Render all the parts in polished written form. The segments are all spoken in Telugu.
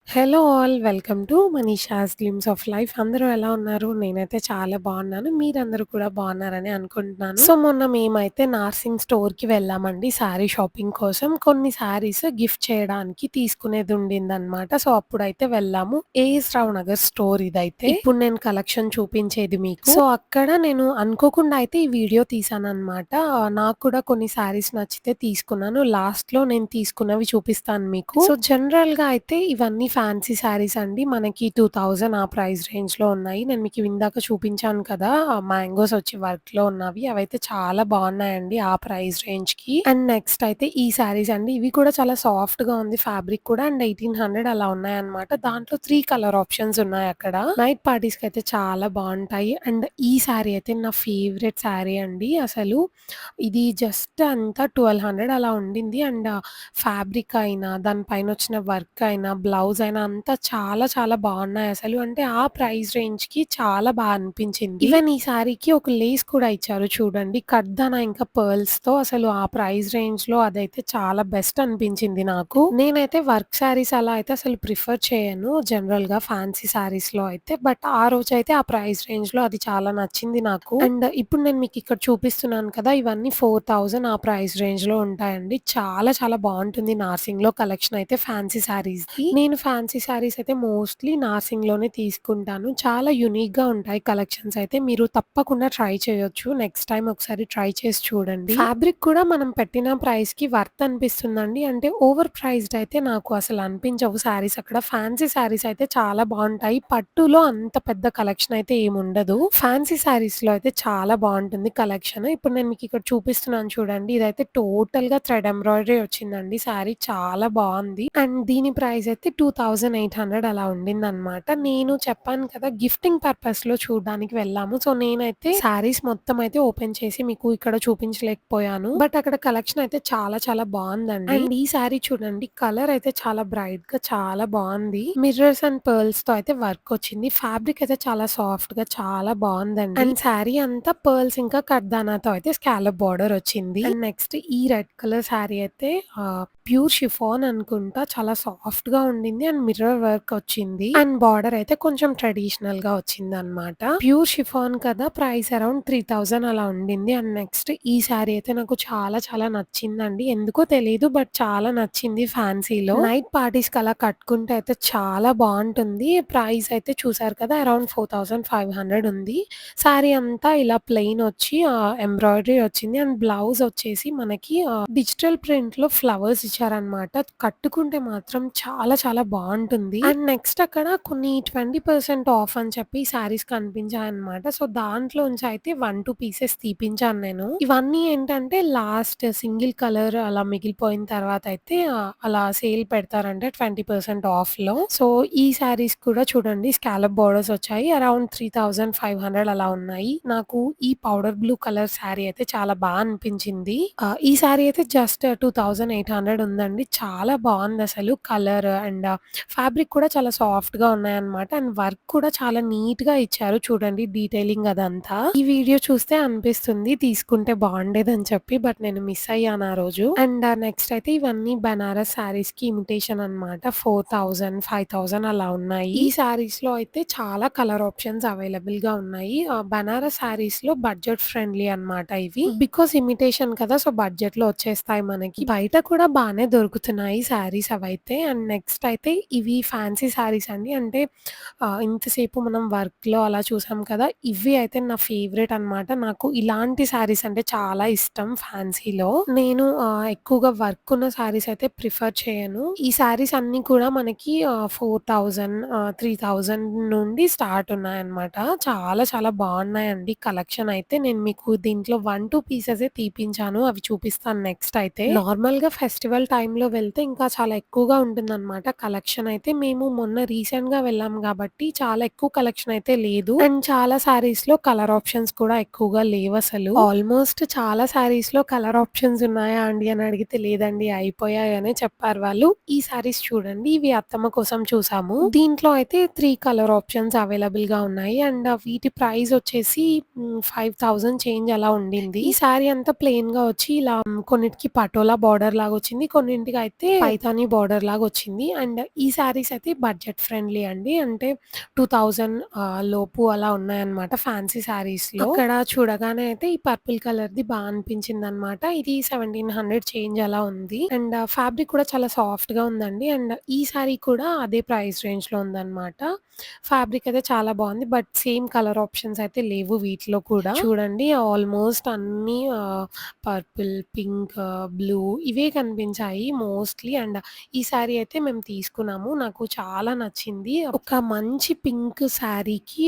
Hello all welcome to Manisha's glimpse of life. అందరూ ఎలా ఉన్నారు? నేనైతే చాలా బాగున్నాను. మీరందరూ కూడా బాగున్నారని అనుకుంటున్నాను. సో మొన్న మేమైతే నార్సింగ్ స్టోర్‌కి వెళ్ళామండి శారీ షాపింగ్ కోసం. కొన్ని శారీస్ గిఫ్ట్ చేయడానికి తీసుకునేది ఉండిందనమాట. సో అప్పుడైతే వెళ్ళాము. ఏఎస్ రావు నగర్ స్టోర్ ఇదైతే. ఇప్పుడు నేను కలెక్షన్ చూపించేది మీకు. సో అక్కడ నేను అనుకోకుండా అయితే ఈ వీడియో తీశాననమాట. నాకు కూడా కొన్ని శారీస్ నచ్చితే తీసుకున్నాను. లాస్ట్‌లో నేను తీసుకున్నవి చూపిస్తాను మీకు. సో జనరల్‌గా అయితే ఇవన్నీ ఫ్యాన్సీ శారీస్ అండి. మనకి 2000 ఆ ప్రైస్ రేంజ్‌లో ఉన్నాయి. నేను మీకు ఇందాక చూపించాను కదా! మ్యాంగోస్ వచ్చి వర్క్‌లో ఉన్నవి. అవైతే చాలా బాగున్నాయండి ఆ ప్రైస్ రేంజ్‌కి. అండ్ నెక్స్ట్ అయితే ఈ శారీస్ అండి. ఇవి కూడా చాలా సాఫ్ట్‌గా ఉంది ఫ్యాబ్రిక్ కూడా. అండ్ 1800 అలా ఉన్నాయన్నమాట. దాంట్లో 3 కలర్ ఆప్షన్స్ ఉన్నాయక్కడ. నైట్ పార్టీస్‌కి అయితే చాలా బావుంటాయి. అండ్ ఈ శారీ అయితే నా ఫేవరెట్ శారీ అండి. అసలు ఇది జస్ట్ అంతా 1200 అలా ఉండింది. అండ్ ఫ్యాబ్రిక్ అయినా, దాని పైనొచ్చిన వర్క్ అయినా, బ్లౌజ్ అయినా అంతా చాలా చాలా బావున్నాయసలు. అంటే ఆ ప్రైస్ రేంజ్‌కి చాలా బా అనిపించింది. ఈవెన్ ఈ శారీకి ఒక లేస్ కూడా ఇచ్చారు చూడండి. కడ్దానా ఇంకా పర్ల్స్‌తో అసలు ఆ ప్రైస్ రేంజ్‌లో అదైతే చాలా బెస్ట్ అనిపించింది నాకు. నేనైతే వర్క్ శారీస్ అలా అయితే అసలు ప్రిఫర్ చేయను జనరల్‌గా ఫ్యాన్సీ శారీస్‌లో అయితే. బట్ ఆ రోజైతే ఆ ప్రైస్ రేంజ్‌లో అది చాలా నచ్చింది నాకు. అండ్ ఇప్పుడు నేను మీకిక్కడ చూపిస్తున్నాను కదా! ఇవన్నీ 4000 ఆ ప్రైస్ రేంజ్‌లో ఉంటాయండి. చాలా చాలా బావుంటుంది నార్సింగ్‌లో కలెక్షన్ అయితే ఫ్యాన్సీ శారీస్‌ది. నేను ఫ్యాన్సీ శారీస్ అయితే మోస్ట్‌లీ నార్సింగ్‌లోనే తీసుకుంటాను. చాలా యూనిక్‌గా ఉంటాయి కలెక్షన్స్ అయితే. మీరు తప్పకుండా ట్రై చేయొచ్చు. నెక్స్ట్ టైమ్ ఒకసారి ట్రై చేసి చూడండి. ఫ్యాబ్రిక్ కూడా మనం పెట్టిన ప్రైస్‌కి వర్త్ అనిపిస్తుందండి. అంటే ఓవర్ ప్రైస్డ్ అయితే నాకు అసలు అనిపించవు శారీస్ అక్కడ. ఫ్యాన్సీ శారీస్ అయితే చాలా బావుంటాయి. పట్టులో అంత పెద్ద కలెక్షన్ అయితే ఏముండదు. ఫ్యాన్సీ శారీస్‌లో అయితే చాలా బావుంటుంది కలెక్షన్. ఇప్పుడు నేను మీకిక్కడ చూపిస్తున్నాను చూడండి. ఇదైతే టోటల్‌గా థ్రెడ్ ఎంబ్రాయిడరీ వచ్చిందండి శారీ చాలా బావుంది. అండ్ దీని ప్రైస్ అయితే 2800 అలా ఉండిందనమాట. నేను చెప్పాను కదా! గిఫ్టింగ్ పర్పస్‌లో చూడ్డానికి వెళ్ళాము. సో, నేనైతే శారీస్ మొత్తం అయితే ఓపెన్ చేసి మీకు ఇక్కడ చూపించలేకపోయాను. బట్ అక్కడ కలెక్షన్ అయితే చాలా చాలా బావుందండి. అండ్ ఈ శారీ చూడండి కలర్ అయితే చాలా బ్రైట్‌గా చాలా బావుంది. మిర్రర్స్ అండ్ పర్ల్స్‌తో అయితే వర్క్ వచ్చింది. ఫ్యాబ్రిక్ అయితే చాలా సాఫ్ట్‌గా చాలా బావుందండి. అండ్ శారీ అంతా పర్ల్స్ ఇంకా కడ్దానాతో అయితే స్కాలప్ బార్డర్ వచ్చింది. అండ్ నెక్స్ట్ ఈ రెడ్ కలర్ శారీ అయితే ప్యూర్ షిఫాన్ అనుకుంటా. చాలా సాఫ్ట్‌గా ఉండింది. అండ్ మిర్రర్ వర్క్ వచ్చింది. అండ్ బార్డర్ అయితే కొంచెం ట్రెడిషనల్‌గా వచ్చిందనమాట. ప్యూర్ షిఫాన్ కదా! ప్రైస్ అరౌండ్ 3000 అలా ఉండింది. అండ్ నెక్స్ట్ ఈ శారీ అయితే నాకు చాలా చాలా నచ్చిందండి. ఎందుకో తెలీదు బట్ చాలా నచ్చింది ఫ్యాన్సీలో. నైట్ పార్టీస్‌కి అలా కట్టుకుంటే అయితే చాలా బావుంటుంది. ప్రైస్ అయితే చూసారు కదా! అరౌండ్ 4500 ఉంది. శారీ అంతా ఇలా ప్లెయిన్ వచ్చి ఎంబ్రాయిడరీ వచ్చింది. అండ్ బ్లౌజ్ వచ్చేసి మనకి డిజిటల్ ప్రింట్‌లో ఫ్లవర్స్ ఇచ్చారనమాట. కట్టుకుంటే మాత్రం చాలా చాలా బావుంటుంది. అండ్ నెక్స్ట్ అక్కడ కొన్ని 20% ఆఫ్ అని చెప్పి శారీస్ కనిపించాయన్నమాట. సో, దాంట్లోంచి అయితే 1, 2 పీసెస్ తీపించాను నేను. ఇవన్నీ ఏంటంటే లాస్ట్ సింగిల్ కలర్ అలా మిగిలిపోయిన తర్వాత అయితే అలా సేల్ పెడతారంట 20% ఆఫ్‌లో. సో, ఈ శారీస్ కూడా చూడండి స్కాలప్ బోర్డర్స్ వచ్చాయి. అరౌండ్ 3500 అలా ఉన్నాయి. నాకు ఈ పౌడర్ బ్లూ కలర్ శారీ అయితే చాలా బా అనిపించింది. ఈ శారీ అయితే జస్ట్ 2800 ఉందండి. చాలా బావుందసలు కలర్ అండ్ ఫ్యాబ్రిక్ కూడా చాలా సాఫ్ట్‌గా ఉన్నాయన్నమాట. అండ్ వర్క్ కూడా చాలా నీట్‌గా ఇచ్చారు చూడండి డీటెయిలింగ్ అదంతా. ఈ వీడియో చూస్తే అనిపిస్తుంది తీసుకుంటే బావుండేదని చెప్పి. బట్ నేను మిస్ అయ్యాను ఆ రోజు. అండ్ నెక్స్ట్ అయితే ఇవన్నీ బనారస్ శారీస్‌కి ఇమిటేషన్ అన్నమాట. 4000, 5000 అలా ఉన్నాయి. ఈ శారీస్‌లో అయితే చాలా కలర్ ఆప్షన్స్ అవైలబుల్‌గా ఉన్నాయి. బనారస్ శారీస్‌లో బడ్జెట్ ఫ్రెండ్లీ అన్నమాట ఇవి. బికాజ్ ఇమిటేషన్ కదా! సో, బడ్జెట్‌లో వచ్చేస్తాయి మనకి. బయట కూడా బానే దొరుకుతున్నాయి శారీస్ అవైతే. అండ్ నెక్స్ట్ అయితే ఇవి ఫ్యాన్సీ శారీస్ అండి. అంటే ఇంతసేపు మనం వర్క్‌లో అలా చూసాం కదా! ఇవి అయితే నా ఫేవరెట్ అన్నమాట. నాకు ఇలాంటి శారీస్ అంటే చాలా ఇష్టం ఫ్యాన్సీలో. నేను ఎక్కువగా వర్క్ ఉన్న శారీస్ అయితే ప్రిఫర్ చేయను. ఈ శారీస్ అన్నీ కూడా మనకి 4000 3000 నుండి స్టార్ట్ ఉన్నాయన్నమాట. చాలా చాలా బావున్నాయండి కలెక్షన్ అయితే. నేను మీకు దీంట్లో 1, 2 పీసెసే తీపించాను. అవి చూపిస్తాను నెక్స్ట్ అయితే. నార్మల్‌గా ఫెస్టివల్ టైమ్‌లో వెళ్తే ఇంకా చాలా ఎక్కువగా ఉంటుందన్నమాట కలెక్షన్ అయితే. మేము మొన్న రీసెంట్‌గా వెళ్ళాం గాబట్టి చాలా ఎక్కువ కలెక్షన్ అయితే లేదు. అండ్ చాలా శారీస్‌లో కలర్ ఆప్షన్స్ కూడా ఎక్కువగా లేవసలు. ఆల్‌మోస్ట్ చాలా శారీస్‌లో కలర్ ఆప్షన్స్ ఉన్నాయా అండి అని అడిగితే లేదండి అయిపోయాయనే చెప్పారు వాళ్ళు. ఈ శారీస్ చూడండి ఇవి అత్తమ్మ కోసం చూసాము. దీంట్లో అయితే 3 కలర్ ఆప్షన్స్ అవైలబుల్‌గా ఉన్నాయి. అండ్ వీటి ప్రైస్ వచ్చేసి 5000 చేంజ్ అలా ఉండింది. ఈ శారీ అంతా ప్లెయిన్‌గా వచ్చి ఇలా కొన్నిటికి పటోలా బార్డర్ లాగొచ్చింది. కొన్నింటికైతే పైతాని బోర్డర్ లాగొచ్చింది. అండ్ ఈ శారీస్ అయితే బడ్జెట్ ఫ్రెండ్లీ అండి. అంటే 2000 లోపు అలా ఉన్నాయన్నమాట ఫ్యాన్సీ శారీస్‌లో. అక్కడ చూడగానే అయితే ఈ పర్పుల్ కలర్‌ది అనిపించిందన్నమాట. ఇది 1700 చేంజ్ అలా ఉంది. అండ్ ఫ్యాబ్రిక్ కూడా చాలా సాఫ్ట్‌గా ఉందండి. అండ్ ఈ శారీ కూడా అదే ప్రైస్ రేంజ్‌లో ఉందన్నమాట. ఫ్యాబ్రిక్ అయితే చాలా బావుంది. బట్ సేమ్ కలర్ ఆప్షన్స్ అయితే లేవు వీటిలో కూడా. చూడండి ఆల్‌మోస్ట్ అన్నీ పర్పుల్, పింక్, బ్లూ ఇవే కనిపించాయి మోస్ట్‌లీ. అండ్ ఈ శారీ అయితే మేము తీసుకున్నాము. నాకు చాలా నచ్చింది. ఒక మంచి పింక్ శారీకి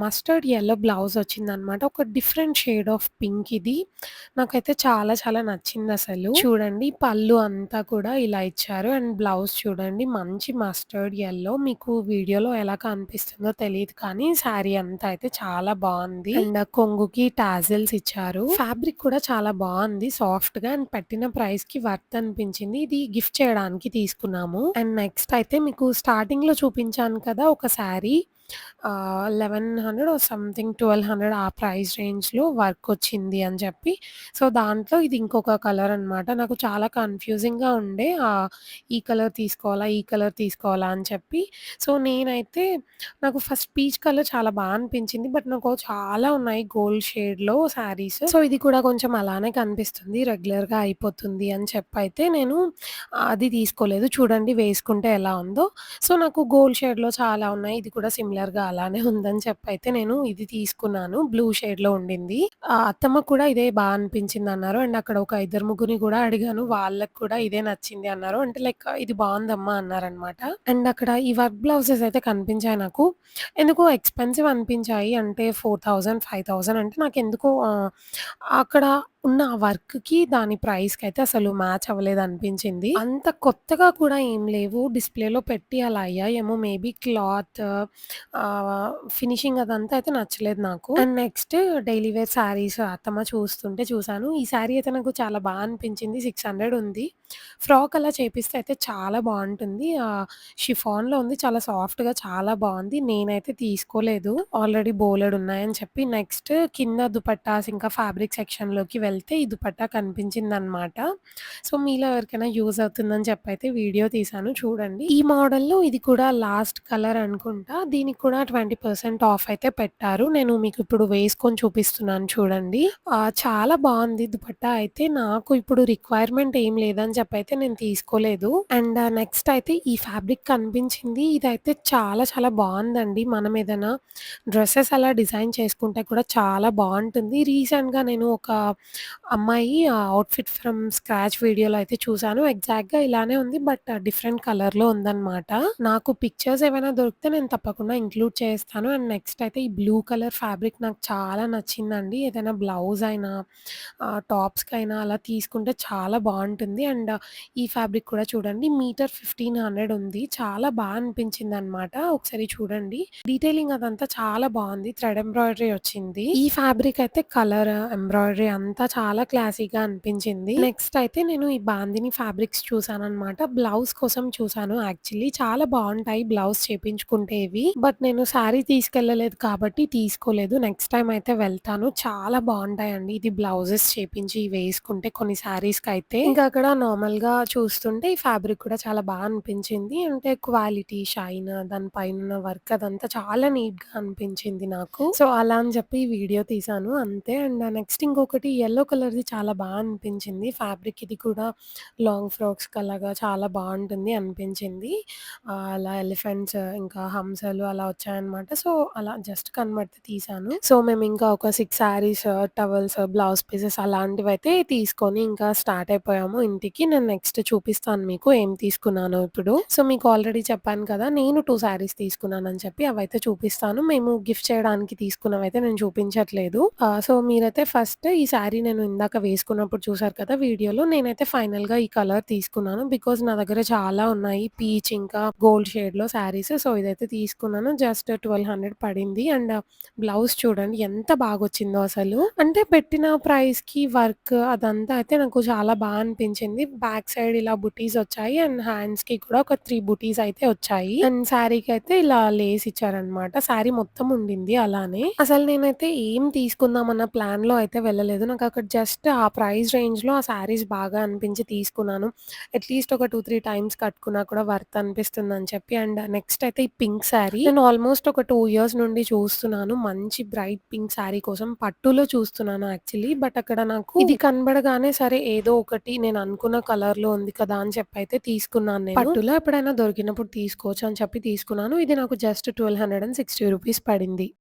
మస్టర్డ్ యెల్లో బ్లౌజ్ వచ్చిందనమాట. ఒక డిఫరెంట్ షేడ్ ఆఫ్ పింక్ ఇది. నాకైతే చాలా చాలా నచ్చిందసలు. చూడండి పళ్ళు అంతా కూడా ఇలా ఇచ్చారు. అండ్ బ్లౌజ్ చూడండి మంచి మస్టర్డ్ యెల్లో. మీకు వీడియోలో ఎలా కనిపిస్తుందో తెలీదు కానీ శారీ అంతా అయితే చాలా బావుంది. అండ్ కొంగుకి టాజిల్స్ ఇచ్చారు. ఫ్యాబ్రిక్ కూడా చాలా బావుంది సాఫ్ట్‌గా. అండ్ పెట్టిన ప్రైస్‌కి వర్త్ అనిపించింది. ఇది గిఫ్ట్ చేయడానికి తీసుకున్నాము. అండ్ నెక్స్ట్ అయితే మీకు స్టార్టింగ్‌లో చూపించాను కదా! ఒక శారీ 1100 సంథింగ్ 1200 ఆ ప్రైస్ రేంజ్‌లో వర్కొచ్చింది అని చెప్పి. సో, దాంట్లో ఇది ఇంకొక కలర్ అనమాట. నాకు చాలా కన్‌ఫ్యూజింగ్‌గా ఉండే ఈ కలర్ తీసుకోవాలా? ఈ కలర్ తీసుకోవాలా? అని చెప్పి. సో, నేనైతే నాకు ఫస్ట్ పీచ్ కలర్ చాలా అనిపించింది. బట్ నాకు చాలా ఉన్నాయి గోల్డ్ షేడ్‌లో శారీస్. సో, ఇది కూడా కొంచెం అలానే కనిపిస్తుంది. రెగ్యులర్‌గా అయిపోతుంది అని చెప్పైతే నేను అది తీసుకోలేదు. చూడండి వేసుకుంటే ఎలా ఉందో. సో, నాకు గోల్డ్ షేడ్‌లో చాలా ఉన్నాయి. ఇది కూడా సిమిలర్‌గా అలానే ఉందని చెప్పైతే నేను ఇది తీసుకున్నాను. బ్లూ షేడ్‌లో ఉండింది. అత్తమ్మకు కూడా ఇదే అనిపించిందన్నారు. అండ్ అక్కడ ఒక ఇద్దరు ముగ్గురిని కూడా అడిగాను. వాళ్ళకి కూడా ఇదే నచ్చింది అన్నారు. అంటే లైక్ ఇది బావుందమ్మా అన్నారనమాట. అండ్ అక్కడ ఈ వర్క్ బ్లౌజెస్ అయితే కనిపించాయి నాకు. ఎందుకో ఎక్స్‌పెన్సివ్ అనిపించాయి. అంటే 4000, 5000 అంటే నాకెందుకో అక్కడ ఉన్న ఆ వర్క్‌కి దాని ప్రైస్‌కైతే అసలు మ్యాచ్ అవ్వలేదనిపించింది. అంత కొత్తగా కూడా ఏం లేవు. డిస్‌ప్లేలో పెట్టి అలా అయ్యాయేమో మేబీ క్లాత్ ఫినిషింగ్ అదంతా అయితే నచ్చలేదు నాకు. And next daily wear saris అత్తమ్మ చూస్తుంటే చూసాను. ఈ శారీ అయితే నాకు చాలా అనిపించింది. 600 ఉంది. ఫ్రాక్ అలా చేపిస్తే అయితే చాలా బావుంటుంది. షిఫాన్‌లో ఉంది. చాలా సాఫ్ట్‌గా చాలా బావుంది. నేనైతే తీసుకోలేదు. ఆల్రెడీ బోలెడున్నాయని చెప్పి. నెక్స్ట్ కింద దుపట్టాస్ ఇంకా ఫ్యాబ్రిక్ సెక్షన్‌లోకి వెళ్తే ఈ దుపట్టా కనిపించిందనమాట. సో, మీలో ఎవరికైనా యూజ్ అవుతుందని చెప్పైతే వీడియో తీశాను చూడండి. ఈ మోడల్‌లో ఇది కూడా లాస్ట్ కలర్ అనుకుంటా. దీనికి కూడా 20% ఆఫ్ అయితే పెట్టారు. నేను మీకిప్పుడు వేసుకొని చూపిస్తున్నాను చూడండి. చాలా బావుంది దుపట్టా అయితే. నాకు ఇప్పుడు రిక్వైర్‌మెంట్ ఏం లేదని చెప్పైతే నేను తీసుకోలేదు. అండ్ నెక్స్ట్ అయితే ఈ ఫ్యాబ్రిక్ కనిపించింది. ఇదైతే చాలా చాలా బావుందండి. మనం ఏదైనా డ్రెసెస్ అలా డిజైన్ చేసుకుంటే కూడా చాలా బావుంటుంది. రీసెంట్‌గా నేను ఒక అమ్మాయి ఔట్‌ఫిట్ ఫ్రమ్ స్క్రాచ్ వీడియోలో అయితే చూసాను. ఎగ్జాక్ట్‌గా ఇలానే ఉంది. బట్ డిఫరెంట్ కలర్‌లో ఉందన్నమాట. నాకు పిక్చర్స్ ఏవైనా దొరికితే నేను తప్పకుండా ఇంక్లూడ్ చేస్తాను. అండ్ నెక్స్ట్ అయితే ఈ బ్లూ కలర్ ఫ్యాబ్రిక్ నాకు చాలా నచ్చిందండి. ఏదైనా బ్లౌజ్ అయినా టాప్స్‌కైనా అలా తీసుకుంటే చాలా బావుంటుంది. అండ్ ఈ ఫ్యాబ్రిక్ కూడా చూడండి మీటర్ 1500 ఉంది. చాలా అనిపించిందన్నమాట. ఒకసారి చూడండి. డీటెయిలింగ్ అదంతా చాలా బావుంది. థ్రెడ్ ఎంబ్రాయిడరీ వచ్చింది. ఈ ఫ్యాబ్రిక్ అయితే కలర్, ఎంబ్రాయిడరీ అంతా చాలా క్లాసీగా అనిపించింది. నెక్స్ట్ అయితే నేను ఈ బాందిని ఫ్యాబ్రిక్స్ చూసానన్నమాట. బ్లౌజ్ కోసం చూసాను యాక్చువల్లీ. చాలా బావుంటాయి బ్లౌజ్ చేపించుకుంటే ఇవి. బట్ నేను శారీ తీసుకెళ్ళలేదు కాబట్టి తీసుకోలేదు. నెక్స్ట్ టైమ్ అయితే వెళ్తాను. చాలా బావుంటాయండి. ఇది బ్లౌజెస్ చేపించి వేసుకుంటే కొన్ని శారీస్‌కైతే. ఇంకా అక్కడ నార్మల్‌గా చూస్తుంటే ఈ ఫ్యాబ్రిక్ కూడా చాలా అనిపించింది. అంటే క్వాలిటీ, షైన్ దాని పైనున్న వర్క్ అదంతా చాలా నీట్‌గా అనిపించింది నాకు. సో, అలా అని చెప్పి వీడియో తీశాను అంతే. అండ్ నెక్స్ట్ ఇంకొకటి యెల్లో కలర్‌ది చాలా అనిపించింది. ఫ్యాబ్రిక్ ఇది కూడా లాంగ్ ఫ్రాక్స్‌కి అలాగా చాలా బావుంటుంది అనిపించింది. అలా ఎలిఫెంట్స్ ఇంకా హంసలు అలా వచ్చాయన్నమాట. సో, అలా జస్ట్ కనబడితే తీశాను. సో, మేమింకా ఒక 6 శారీస్, టవల్స్, బ్లౌజ్ పీసెస్ అలాంటివైతే తీసుకొని ఇంకా స్టార్ట్ అయిపోయాము ఇంటికి. నేను నెక్స్ట్ చూపిస్తాను మీకు ఏం తీసుకున్నానో ఇప్పుడు. సో, మీకు ఆల్రెడీ చెప్పాను కదా! నేను 2 శారీస్ తీసుకున్నానని చెప్పి అవైతే చూపిస్తాను. మేము గిఫ్ట్ చేయడానికి తీసుకున్నవైతే నేను చూపించట్లేదు. సో, మీరైతే ఫస్ట్ ఈ శారీ నేను ఇందాక వేసుకున్నప్పుడు చూసారు కదా వీడియోలో. నేనైతే ఫైనల్‌గా ఈ కలర్ తీసుకున్నాను. బికాజ్ నా దగ్గర చాలా ఉన్నాయి. పీచ్ ఇంకా గోల్డ్ షేడ్‌లో శారీస్. సో, ఇదైతే తీసుకున్నాను. జస్ట్ 1200 పడింది. అండ్ బ్లౌజ్ చూడండి ఎంత బాగొచ్చిందో అసలు. అంటే పెట్టిన ప్రైస్‌కి వర్క్ అదంతా అయితే నాకు చాలా అనిపించింది. బ్యాక్ సైడ్ ఇలా బుటీస్ వచ్చాయి. అండ్ హ్యాండ్స్‌కి కూడా ఒక 3 బుటీస్ అయితే వచ్చాయి. అండ్ శారీకైతే ఇలా లేస్ ఇచ్చారనమాట. శారీ మొత్తం ఉండింది అలానే. అసలు నేనైతే ఏం తీసుకుందామన్న ప్లాన్‌లో అయితే వెళ్ళలేదు. నాకు ఆ నాకక్కడ జస్ట్ ఆ ప్రైస్ రేంజ్‌లో ఆ శారీస్ బాగా అనిపించి తీసుకున్నాను. అట్‌లీస్ట్ ఒక 2, 3 టైమ్స్ కట్టుకున్నా కూడా వర్త్ అనిపిస్తుందని చెప్పి. అండ్ నెక్స్ట్ అయితే ఈ పింక్ శారీ. నేను ఆల్మోస్ట్ ఒక 2 ఇయర్స్ నుండి చూస్తున్నాను. మంచి బ్రైట్ పింక్ శారీ కోసం పట్టులో చూస్తున్నాను యాక్చువల్లీ. బట్ అక్కడ నాకు ఇది కనబడగానే సరే ఏదో ఒకటి నేను అనుకున్న కలర్‌లో ఉంది కదా! అని చెప్పైతే తీసుకున్నాను నేను. పట్టులో ఎప్పుడైనా దొరికినప్పుడు తీసుకోవచ్చు అని చెప్పి తీసుకున్నాను. ఇది నాకు జస్ట్ 1260 రూపీస్ పడింది.